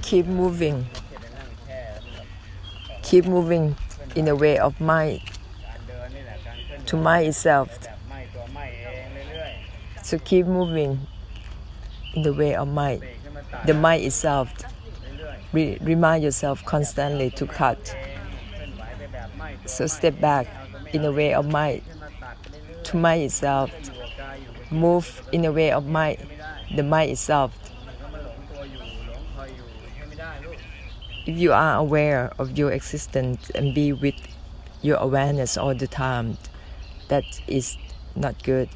keep moving in the way of mind to mind itself. So keep moving in the way of mind, the mind itself. Remind yourself constantly to cut. So step back in the way of mind to mind itself. Move in the way of mind, the mind itself. If you are aware of your existence and be with your awareness all the time, that is not good.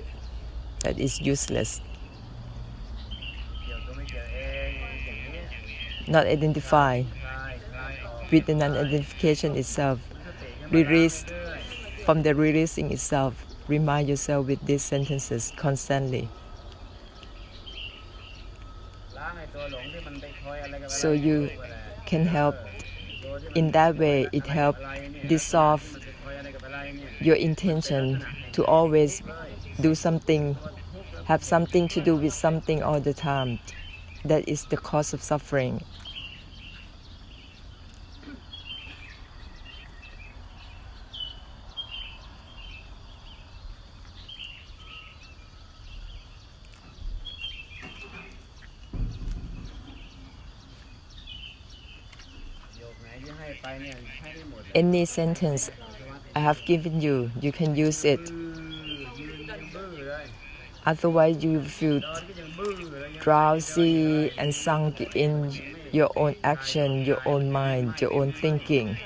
That is useless. Not identify with the non-identification itself. Release from the releasing itself. Remind yourself with these sentences constantly. So you can help in that way. It helps dissolve your intention to always do something, have something to do with something all the time. That is the cause of suffering. Any sentence I have given you, you can use it. Otherwise, you feel drowsy and sunk in your own action, your own mind, your own thinking.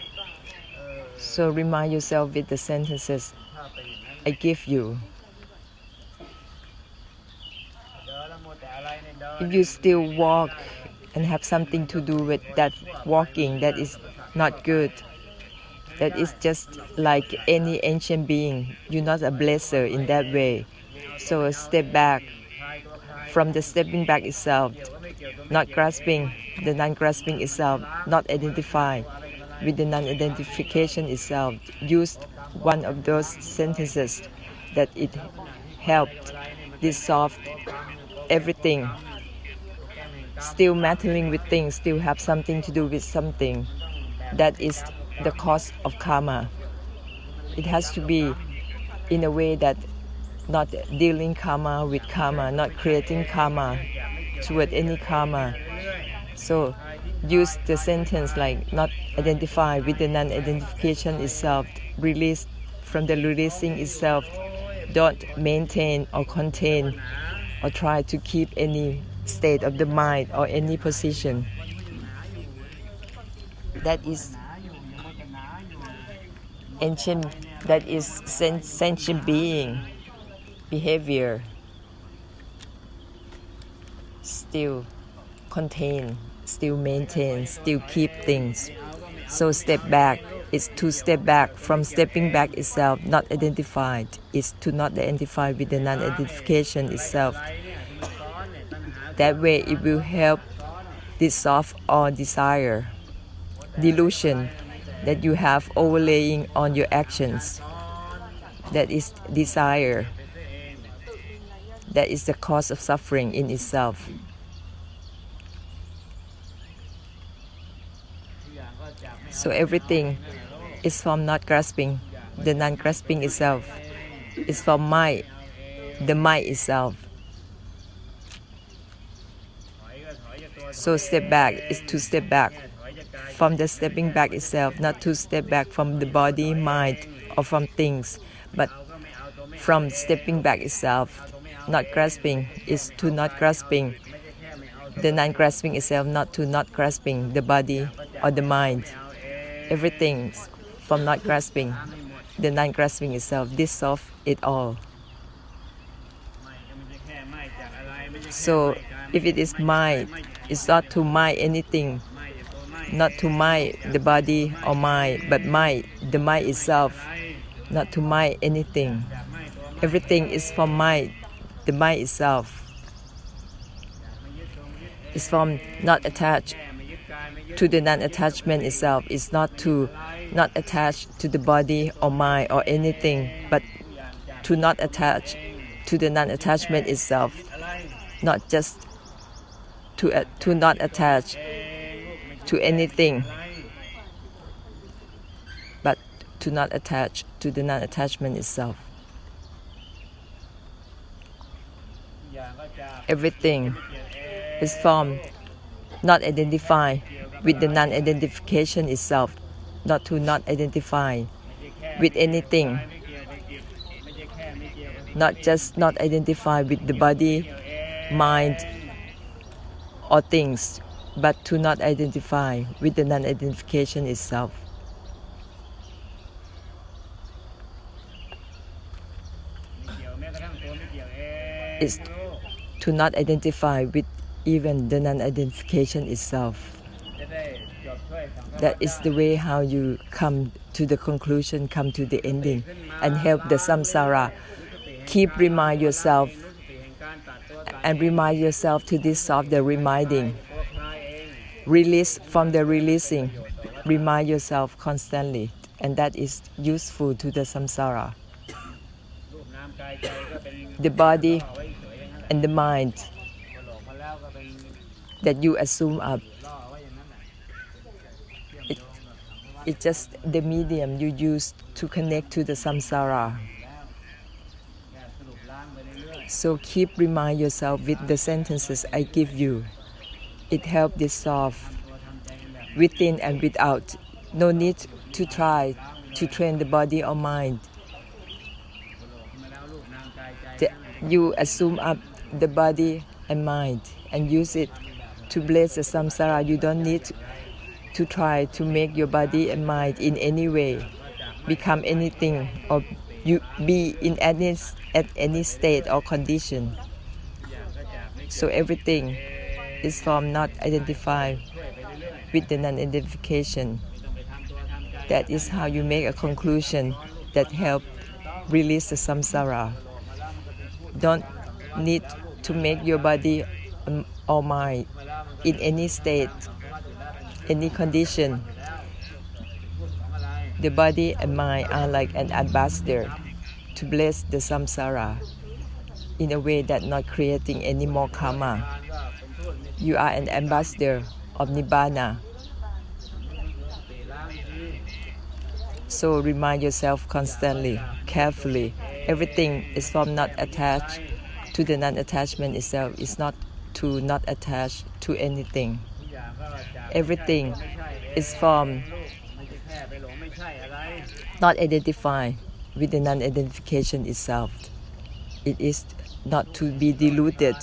So remind yourself with the sentences I give you. If you still walk and have something to do with that walking, that is not good. That is just like any ancient being. You're not a blesser in that way. So step back from the stepping back itself, not grasping, the non-grasping itself, not identify with the non-identification itself. Use one of those sentences that it helped dissolve everything. Still meddling with things, still have something to do with something. That is the cause of karma. It has to be in a way that not dealing karma with karma, not creating karma toward any karma. So use the sentence like not identify with the non-identification itself, release from the releasing itself. Don't maintain or contain or try to keep any state of the mind or any position. That is ancient, that is sentient being behavior. Still contain, still maintain, still keep things. So step back is to step back from stepping back itself, not identified. Is to not identify with the non-identification itself. That way it will help dissolve all desire, delusion that you have overlaying on your actions. That is desire. That is the cause of suffering in itself. So everything is from not grasping. The non-grasping itself is from mind, the mind itself. So step back is to step back from the stepping back itself, not to step back from the body, mind, or from things, but from stepping back itself. Not grasping is to not grasping. The non-grasping itself, not to not grasping the body or the mind. Everything from not grasping. The non-grasping itself, dissolve it all. So if it is mind, it's not to mind anything, not to mind the body or mind, but mind, the mind itself, not to mind anything. Everything is from mind, the mind itself. It's from not attached to the non-attachment itself. It's not to not attach to the body or mind or anything, but to not attach to the non-attachment itself. Not just to not attach to anything, but to not attach to the non-attachment itself. Everything is formed, not identify with the non-identification itself, not to not identify with anything, not just not identify with the body, mind, or things, but to not identify with the non-identification itself. It's to not identify with even the non-identification itself. That is the way how you come to the conclusion, come to the ending, and help the samsara. Keep remind yourself and remind yourself to dissolve the reminding. Release from the releasing. Remind yourself constantly, and that is useful to the samsara. The body and the mind that you assume up, it's just the medium you use to connect to the samsara. So keep remind yourself with the sentences I give you. It helps dissolve within and without. No need to try to train the body or mind. You assume up the body and mind and use it to bless the samsara. You don't need to try to make your body and mind in any way become anything or you be in at any state or condition. So everything is from not identify with the non-identification. That is how you make a conclusion that help release the samsara. Don't need to make your body or mind in any state, any condition. The body and mind are like an ambassador to bless the samsara in a way that not creating any more karma. You are an ambassador of Nibbana. So remind yourself constantly, carefully. Everything is from not attached to the non-attachment itself. It's not to not attach to anything. Everything is from not identify with the non-identification itself. It is not to be deluded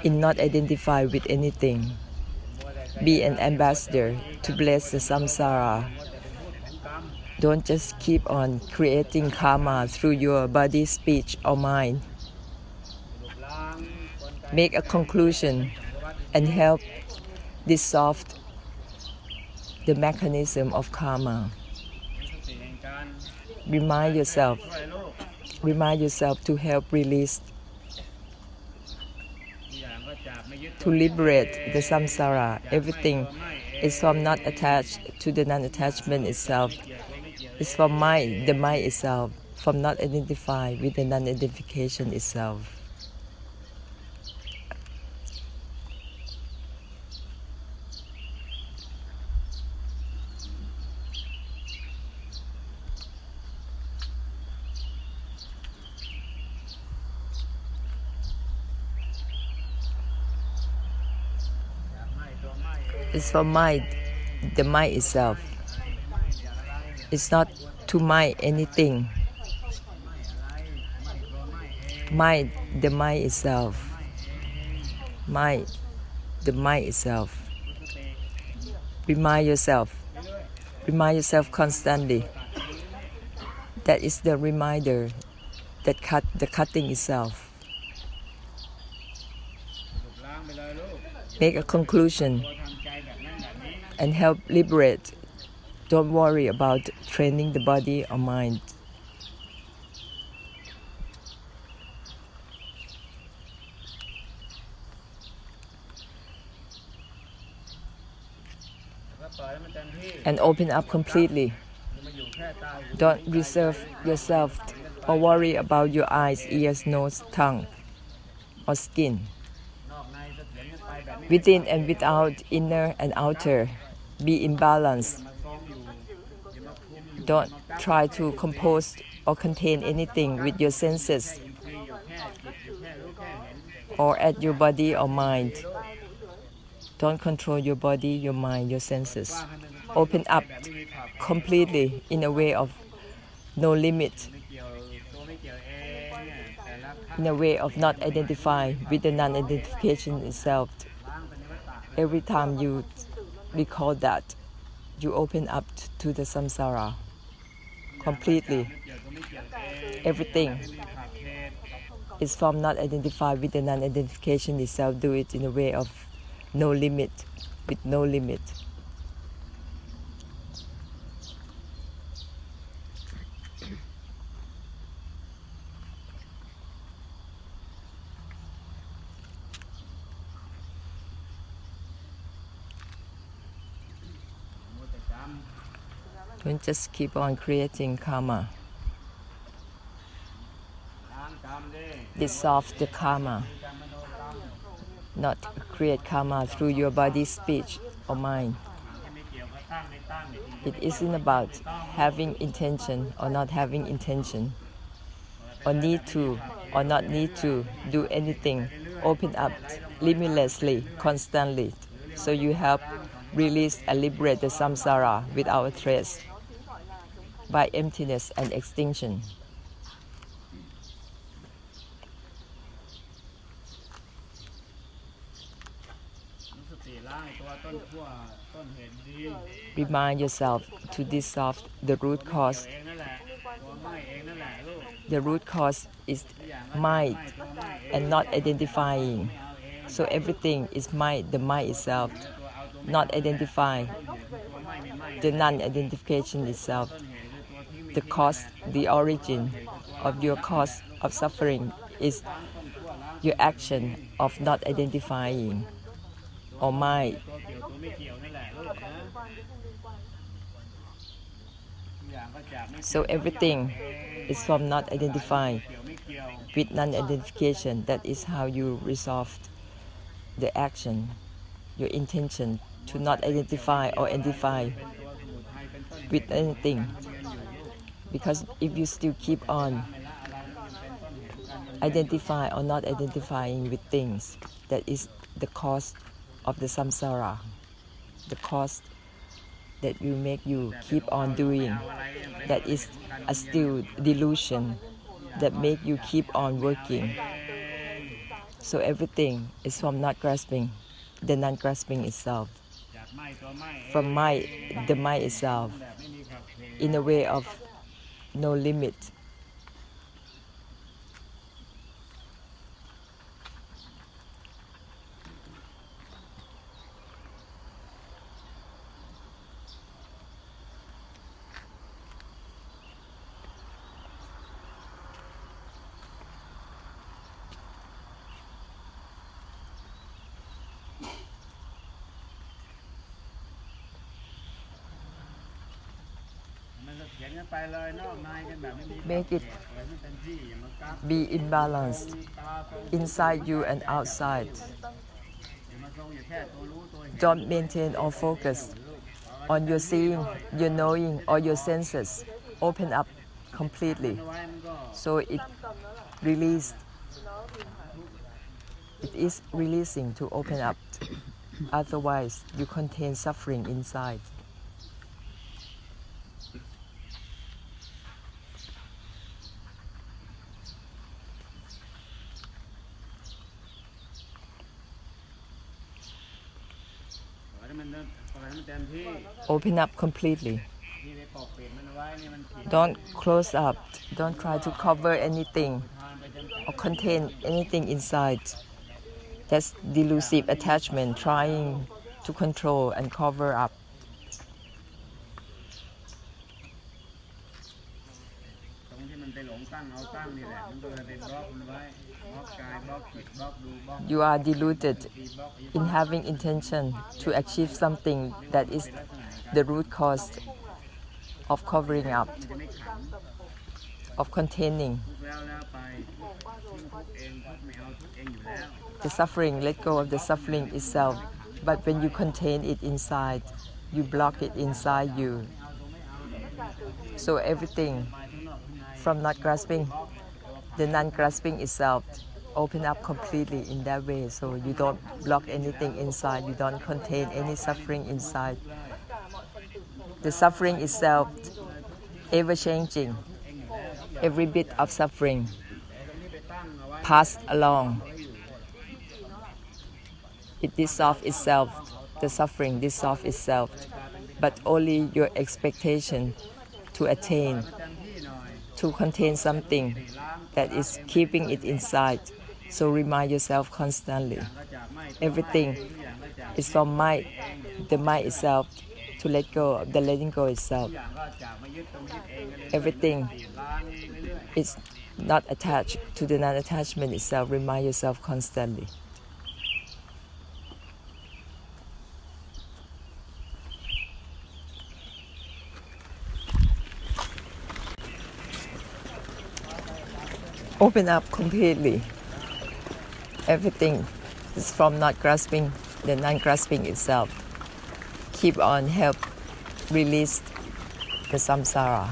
in not identify with anything. Be an ambassador to bless the samsara. Don't just keep on creating karma through your body, speech, or mind. Make a conclusion and help dissolve the mechanism of karma. Remind yourself to help release, to liberate the samsara. Everything is from not attached to the non-attachment itself. It's from mind, the mind itself, from not identify with the non-identification itself. It's for mind, the mind itself. It's not to mind anything. Mind, the mind itself. Mind, the mind itself. Remind yourself constantly. That is the reminder that the cutting itself. Make a conclusion and help liberate. Don't worry about training the body or mind. And open up completely. Don't reserve yourself or worry about your eyes, ears, nose, tongue, or skin. within and without, inner and outer. Be in balance. Don't try to compose or contain anything with your senses or at your body or mind. Don't control your body, your mind, your senses. Open up completely in a way of no limit, in a way of not identify with the non-identification itself. Every time you recall that, you open up to the samsara completely. Everything is from not identified with the non-identification itself. Do it in a way of no limit, with no limit. Don't just keep on creating karma. Dissolve the karma. Not create karma through your body, speech, or mind. It isn't about having intention or not having intention, or need to or not need to do anything. Open up limitlessly, constantly, so you help release and liberate the samsara without trace by emptiness and extinction. Remind yourself to dissolve the root cause. The root cause is mind and not identifying. So everything is mind, the mind itself, not identify the non-identification itself. The cause, the origin of your cause of suffering is your action of not identifying or mind. So everything is from not identifying with non-identification. That is how you resolve the action, your intention to not identify or identify with anything. Because if you still keep on identify or not identifying with things, that is the cause of the samsara, the cause that will make you keep on doing. That is a still delusion that make you keep on working. So everything is from not grasping, the non-grasping itself. From the mind itself, in a way of no limit. Make it be imbalanced inside you and outside. Don't maintain or focus on your seeing, your knowing, or your senses. Open up completely, so it released. It is releasing to open up. Otherwise, you contain suffering inside. Open up completely. Don't close up. Don't try to cover anything or contain anything inside. That's delusive attachment, trying to control and cover up. You are deluded in having intention to achieve something that is the root cause of covering up, of containing. The suffering, let go of the suffering itself. But when you contain it inside, you block it inside you. So everything from not grasping, the non-grasping itself, open up completely in that way. So you don't block anything inside, you don't contain any suffering inside. The suffering itself, ever changing, every bit of suffering pass along. It dissolves itself, the suffering dissolves itself, but only your expectation to attain, to contain something that is keeping it inside. So remind yourself constantly. Everything is from mind, the mind itself, to let go of the letting go itself. Everything is not attached to the non-attachment itself. Remind yourself constantly. Open up completely. Everything is from not grasping, the non-grasping itself. Keep on, help release the samsara.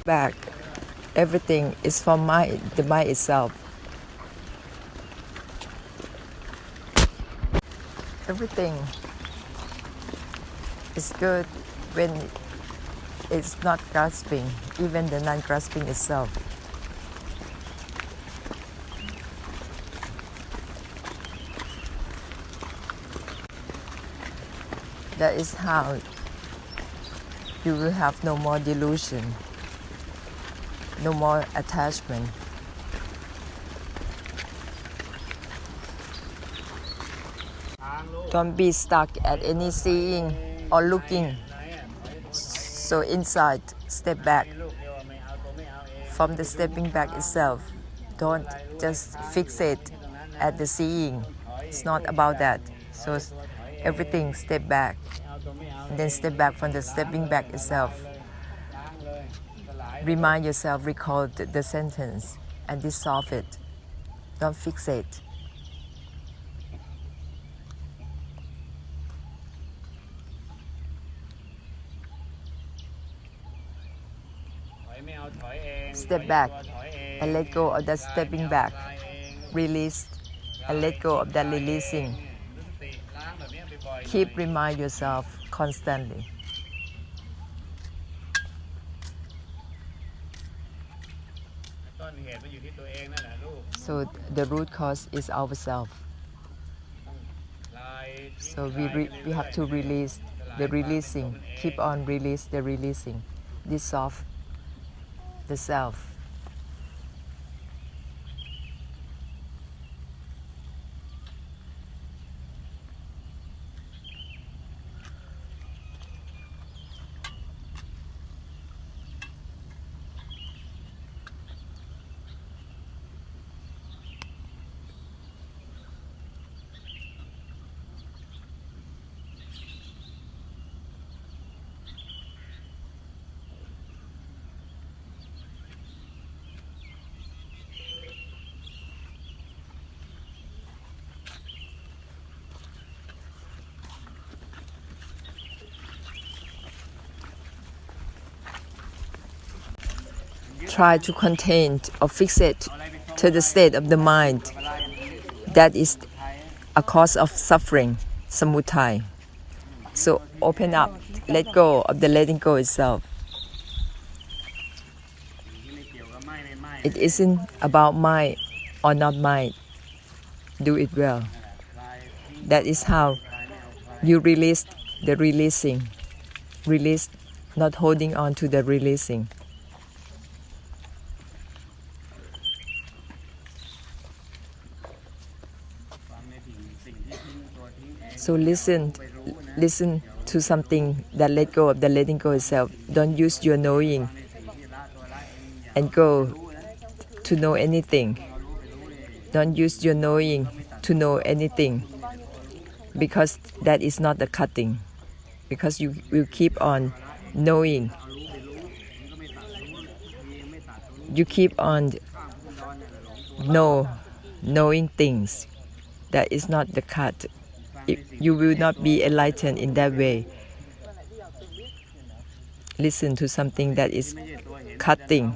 Back. Everything is from mind, the mind itself. Everything is good when it's not grasping, even the non-grasping itself. That is how you will have no more delusion, no more attachment. Don't be stuck at any seeing or looking. So inside, step back. From the stepping back itself, don't just fixate at the seeing. It's not about that. So everything, step back. And then step back from the stepping back itself. Remind yourself, recall the sentence and dissolve it. Don't fixate. Step back and let go of that stepping back. Release and let go of that releasing. Keep remind yourself constantly. So the root cause is ourselves. So we have to release the releasing. Keep on release the releasing. Dissolve the self. Try to contain or fix it to the state of the mind. That is a cause of suffering, samudaya. So open up, let go of the letting go itself. It isn't about mind or not mind. do it well. That is how you release the releasing. Release, not holding on to the releasing. So listen to something that let go of the letting go itself. Don't use your knowing and go to know anything. Don't use your knowing to know anything, because that is not the cutting. Because you will keep on knowing. You keep on knowing things. That is not the cut. You will not be enlightened in that way. Listen to something that is cutting.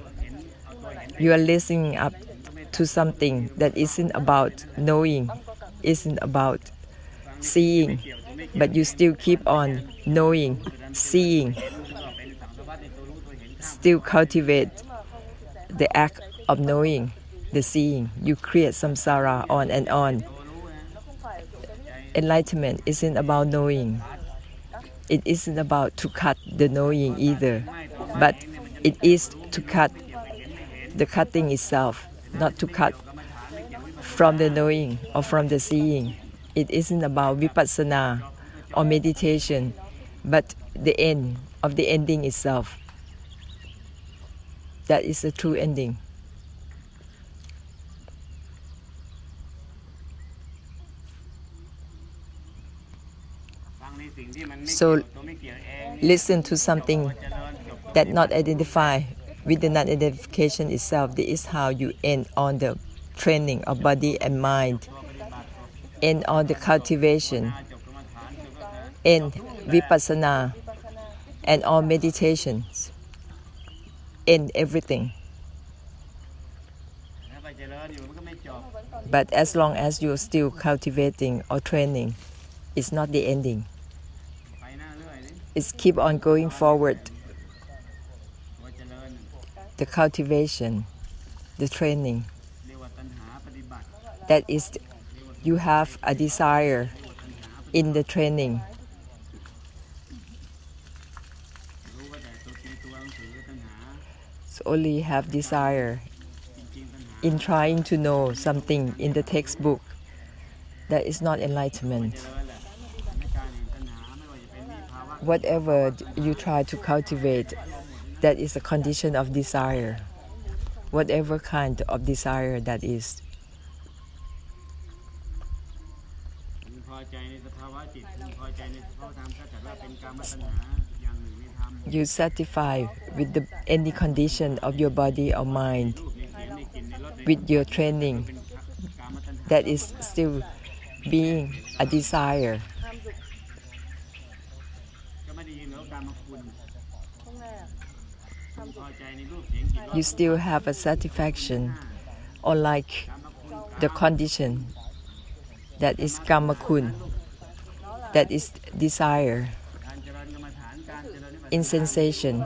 You are listening up to something that isn't about knowing, isn't about seeing, but you still keep on knowing, seeing, still cultivate the act of knowing, the seeing. You create samsara on and on. Enlightenment isn't about knowing. It isn't about to cut the knowing either, but it is to cut the cutting itself, not to cut from the knowing or from the seeing. It isn't about vipassana or meditation, but the end of the ending itself. That is the true ending. So listen to something that not identify with the non-identification itself. This is how you end on the training of body and mind, end on the cultivation, end vipassana, and all meditations, end everything. But as long as you're still cultivating or training, it's not the ending. It's keep on going forward. The cultivation, the training. That is, you have a desire in the training. So only have desire in trying to know something in the textbook. That is not enlightenment. Whatever you try to cultivate, that is a condition of desire. Whatever kind of desire that is. You satisfy with any condition of your body or mind, with your training, that is still being a desire. You still have a satisfaction, or like the condition that is kamakun, that is desire, in sensation.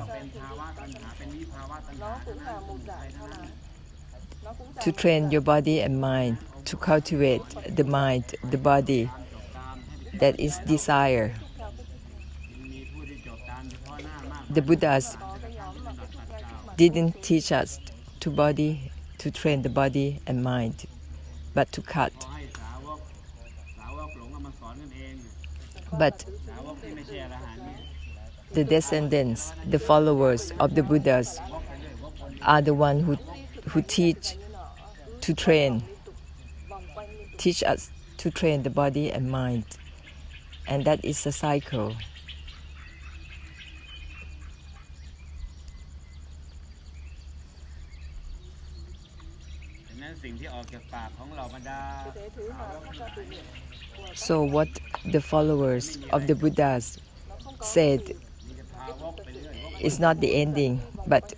To train your body and mind, to cultivate the mind, the body, that is desire. The Buddhas didn't teach us to train the body and mind, but to cut. But the descendants, the followers of the Buddhas, are the ones who teach to train, teach us to train the body and mind. And that is a cycle. So what the followers of the Buddhas said is not the ending, but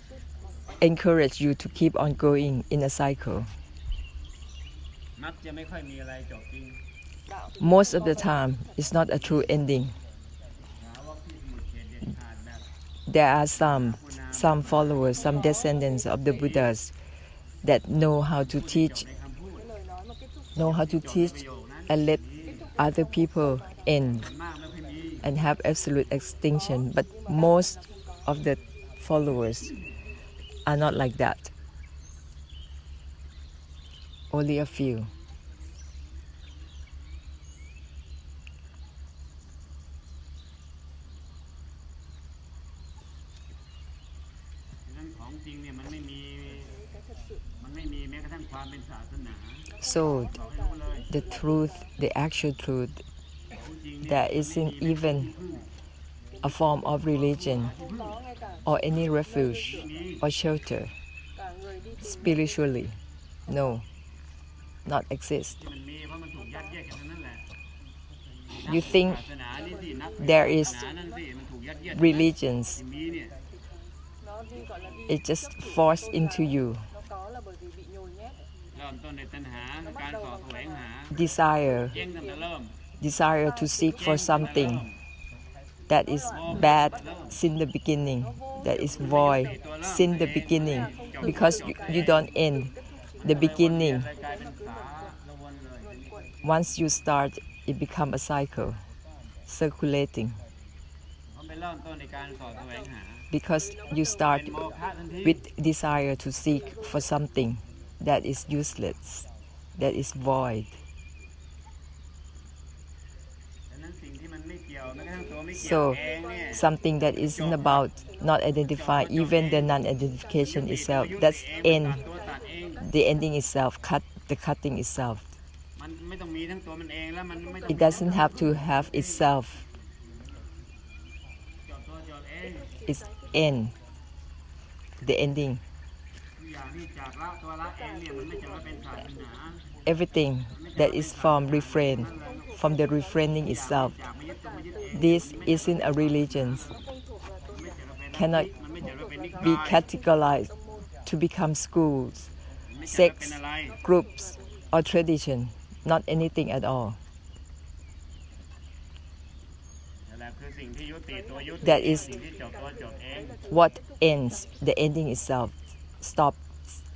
encourage you to keep on going in a cycle. Most of the time, it's not a true ending. There are some followers, some descendants of the Buddhas that know how to teach know how to teach and let other people end and have absolute extinction. But most of the followers are not like that. Only a few. ของจริงเนี่ยมันไม่มีแม้กระทั่งความเป็นศาสนา So the truth, the actual truth, there isn't even a form of religion or any refuge or shelter spiritually. No, not exist. You think there is religions. It just forced into you. Desire to seek for something that is bad since the beginning, that is void since the beginning, because you don't end the beginning. Once you start, it becomes a cycle, circulating. Because you start with desire to seek for something that is useless, that is void. So something that isn't about not identify, even the non-identification itself, that's end, the ending itself, the cutting itself. It doesn't have to have itself. It's end, the ending. Everything that is from refrain, from the refraining itself. This isn't a religion. Cannot be categorized to become schools, sects, groups, or tradition. Not anything at all. That is what ends, the ending itself, stops,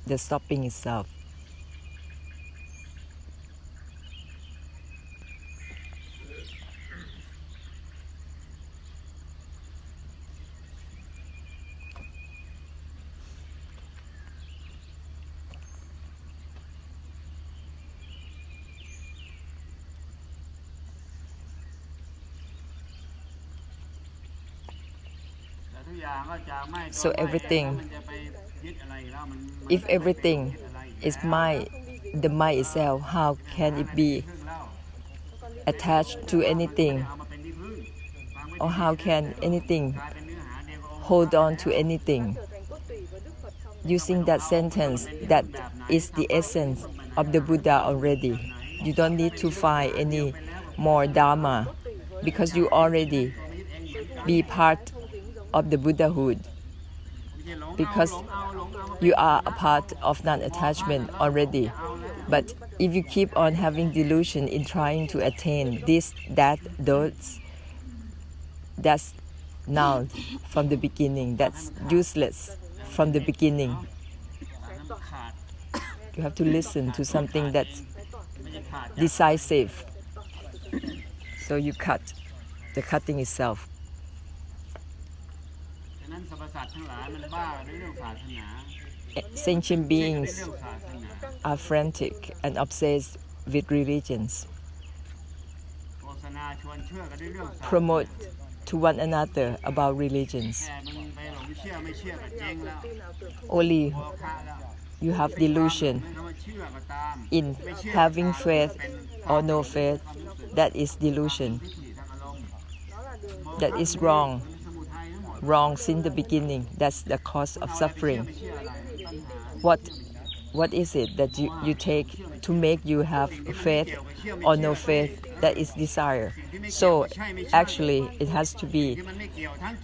the stopping itself. So everything, if everything is mind, the mind itself, how can it be attached to anything? Or how can anything hold on to anything? Using that sentence, that is the essence of the Buddha already. You don't need to find any more Dharma, because you already be part of the Buddhahood, because you are a part of non-attachment already. But if you keep on having delusion in trying to attain this, that, those, that's null from the beginning. That's useless from the beginning. You have to listen to something that's decisive. So you cut, the cutting itself. Sentient beings are frantic and obsessed with religions. Promote to one another about religions. Only you have delusion in having faith or no faith. That is delusion. That is wrong. Wrong since the beginning. That's the cause of suffering. What is it that you take to make you have faith or no faith? That is desire. So actually it has to be,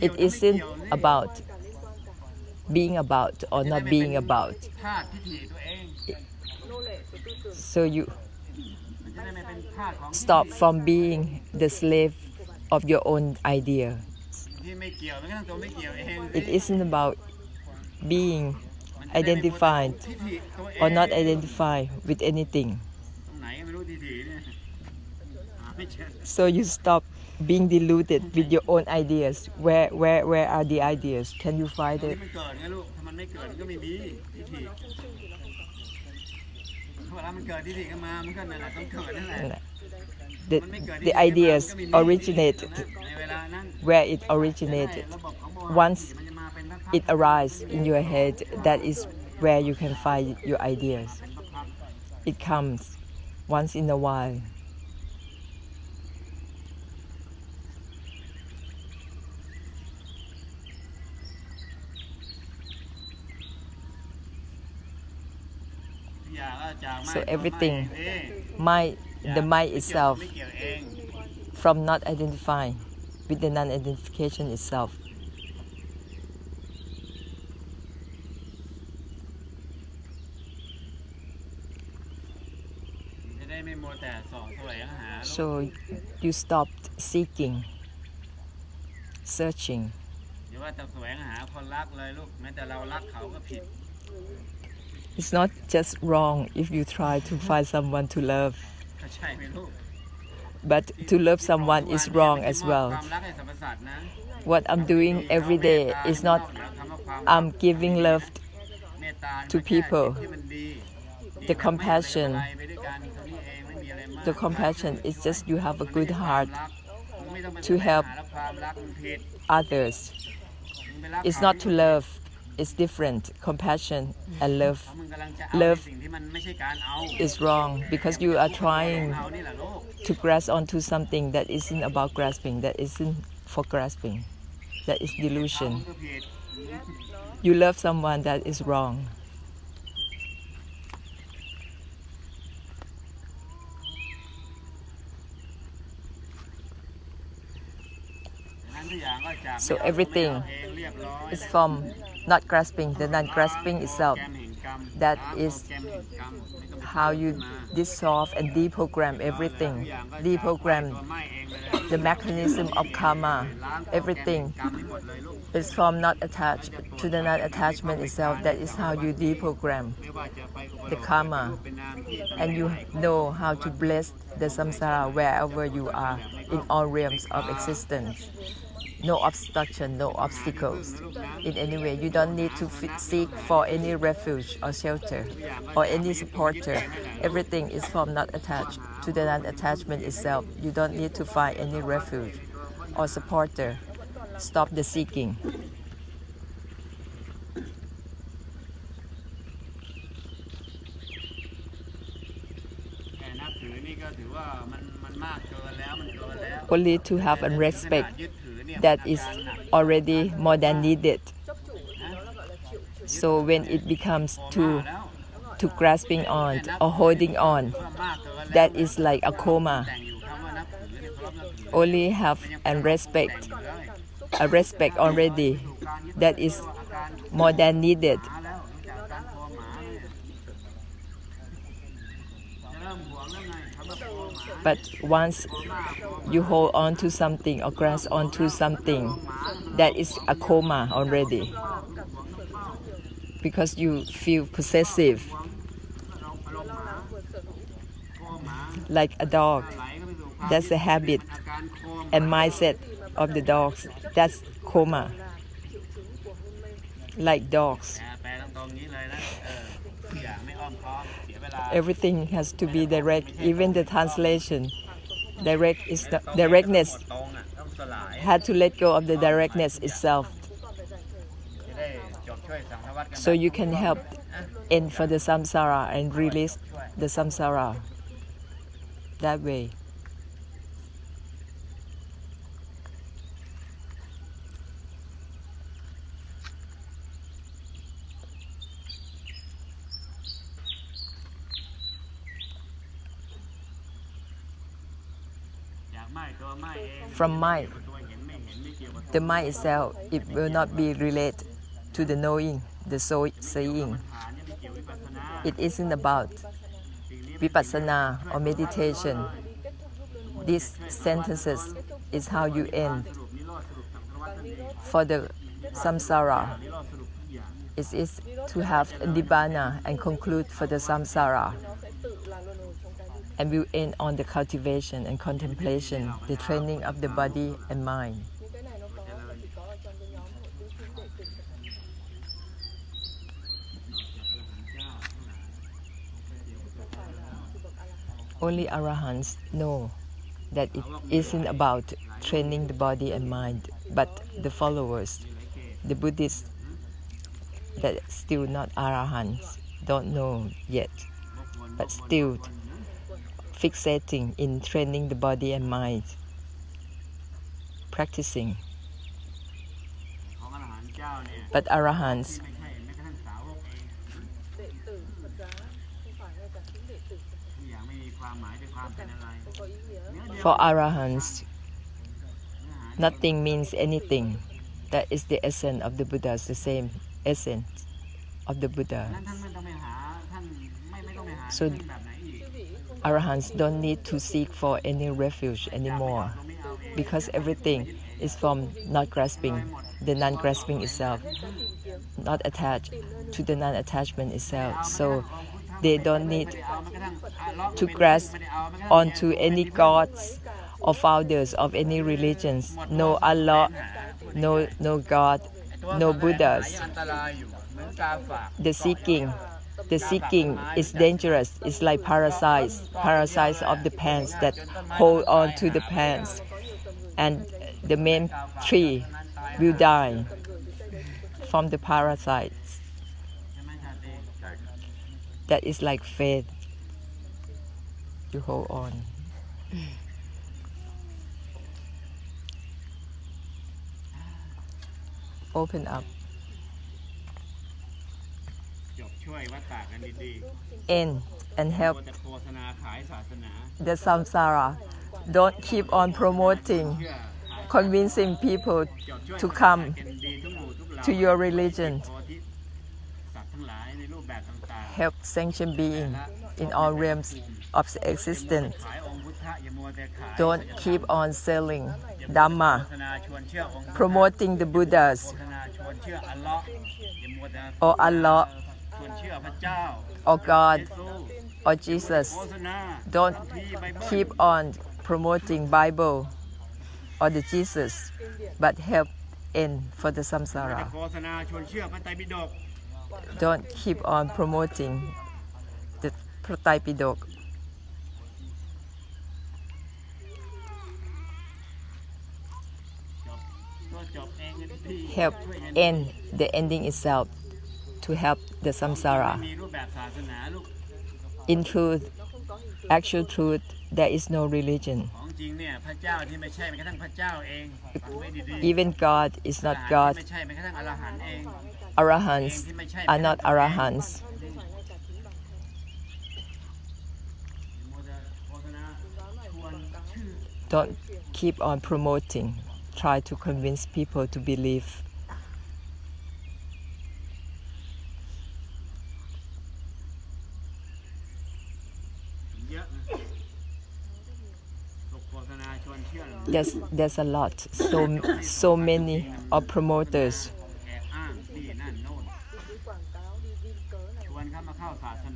it isn't about being about or not being about. So you stop from being the slave of your own idea. It isn't about being identified or not identified with anything. ถีเนี่ยหาไม่เจอ So you stop being deluded with your own ideas. Where are the ideas? Can you ต find รงนี้ it? มันเกิดไงลูกถ้ามันไม่เกิดมันก็ไม่มีทิฏฐิเวลามันเกิดทิฏฐิขึ้นมามันก็นั่นแหละต้องเกิดนั่นแหละ The, มันไม่เกิด the ideas ทิฏฐิขึ้นมามันก็ไม่มี originated ในเวลานั้น where it originated. ระบบของโมหะ Once มันจะมาเป็นพักๆ it arises in your head, that is where you can find your ideas. เป็นพัก It comes once in a while. ๆอย่างก็จากไม่ So ตัวไม่ everything เอง mind, the mind ไม่เกี่ยว itself, ไม่เกี่ยวเอง from not identifying with the non-identification itself. จะได้ไม่มัวแต่ส่อแสวงหา So you stopped seeking, searching. อย่าว่าแต่แสวงหาคนรักเลยลูกแม้แต่เรารักเขาก็ผิด It's not just wrong if you try to find someone to love, ก็ใช่ไหมลูก but to love someone is wrong as ค well. วามรักให้สรรพสัตว์นะ What I'm doing every day is not I'm giving love เมตตา to people. ที่มันดี The compassion ไปด้วยกันเท่านี้เองไม่มีอะไรมาก The compassion is just you have a good heart ไม่ต้องไป to help หาแล้วความรักมันผิด others. มึงไปรัก It's เขา not to love, it's different. Compassion and love เพราะมึงกำลังจะเอา Love ในสิ่งที่มันไม่ใช่การเอา is wrong because you are trying เอานี่แหละลูก to grasp onto something that isn't about grasping, that isn't for grasping, that is เอา delusion. มึงก็ผิด You love someone that is wrong. นั้นทุกอย่างก็จาก So everything เองเรียบร้อย It's from not grasping, the non-grasping itself. แกรมแห่งกรรม That is แกรมแห่งกรรมไม่ต้องไป How you มา dissolve and deprogram everything. ทุกอย่างก็ Deprogram ตัวไหม้เองเลย the mechanism of karma, ล้างแกรม everything แห่งกรรมให้หมดเลยลูก is from not attached to the non-attachment itself. That is how you deprogram ไม่ว่าจะไปอุปโลก the karma. รูปเป็นนามที่ And you know how to bless the samsara wherever you are in all realms of existence. No obstruction, no obstacles in any way. You don't need to seek for any refuge or shelter or any supporter. Everything is from not attached to the non-attachment itself. You don't need to find any refuge or supporter. Stop the seeking. แค่นับถือนี่ก็ถือว่ามันมากเกินแล้วมันเกินแล้ว Only to have a respect ยึดถือเนี่ย that is already more than needed. So when it becomes to grasping on or holding on, that is like a coma. Only have a respect already. That is more than needed. But once you hold on to something or grasp onto something, that is a coma already. Because you feel possessive, like a dog. That's the habit and mindset of the dogs. That's coma. Like dogs. แปลตรงๆนี้เลยนะทุกอย่างไม่อ้อมค้อมเสียเวลา Everything has to be direct, even the translation. Direct is the directness. ตรงอ่ะต้องสลาย Had to let go of the directness itself, จะได้จบช่วยสังสารวัตรกัน so you can help end for the samsara and release the samsara. That way. จากไหม้ตัวไหม้เอง From mind, ตัวเห็นไม่เห็นไม่เกี่ยวกับ the mind itself, it will not be related to the knowing, the seeing. ฐานเนี่ยไม่เกี่ยววิปัสสนา It isn't about vipassana or meditation. These sentences is how you end สรุปนิโรธสรุปสังสารวัตรนั่นเอง for the samsara. นิโรธสรุปทุกอย่าง It is to have nibbana and conclude for the samsara. and will end on the cultivation and contemplation, the training of the body and mind. Only Arahants know that it isn't about training the body and mind, but the followers, the Buddhists that still not Arahants, don't know yet, but still fixating in training the body and mind, practicing. But Arahants, for Arahants, nothing means anything. That is the essence of the Buddha, the same essence of the Buddha. So Arahants don't need to seek for any refuge anymore, because everything is from not grasping, the non-grasping itself, not attached to the non-attachment itself. So they don't need to grasp onto any gods or founders of any religions. No Allah, no God, no Buddhas. The seeking is dangerous. It's like parasites of the plants that hold on to the plants, and the main tree will die from the parasites. That is like faith. You hold on. Open up. End and help the samsara. Don't keep on promoting, convincing people to come to your religion. Help sentient beings in all realms of existence. Don't keep on selling Dhamma, promoting the Buddhas or Allah or God or Jesus. Don't keep on promoting Bible or the Jesus, but help end for the samsara. Don't keep on promoting the Pratipidok. Help end the ending itself, to help the samsara. In truth, actual truth, there is no religion. Even God is not God. Arahants are not Arahants. Don't keep on promoting. Try to convince people to believe. There's a lot, so many of promoters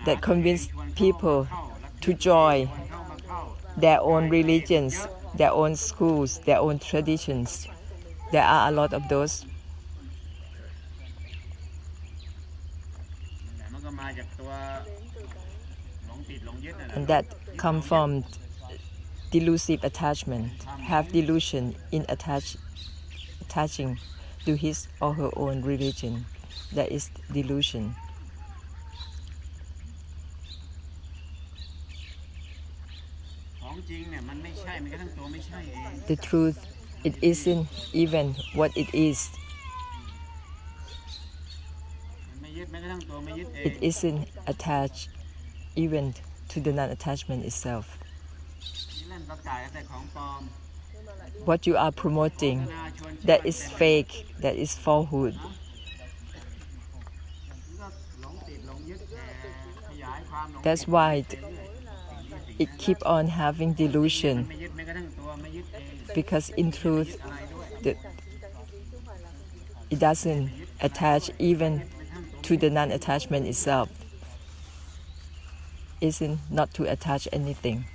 that convince people to join their own religions, their own schools, their own traditions. There are a lot of those. And that come from delusive attachment, have delusion in attaching to his or her own religion. That is delusion. The truth, it isn't even what it is. It isn't attached even to the non-attachment itself. What you are promoting, that is fake, that is falsehood. That's why it keep on having delusion, because in truth it doesn't attach even to the non-attachment itself. isn't not to attach anything.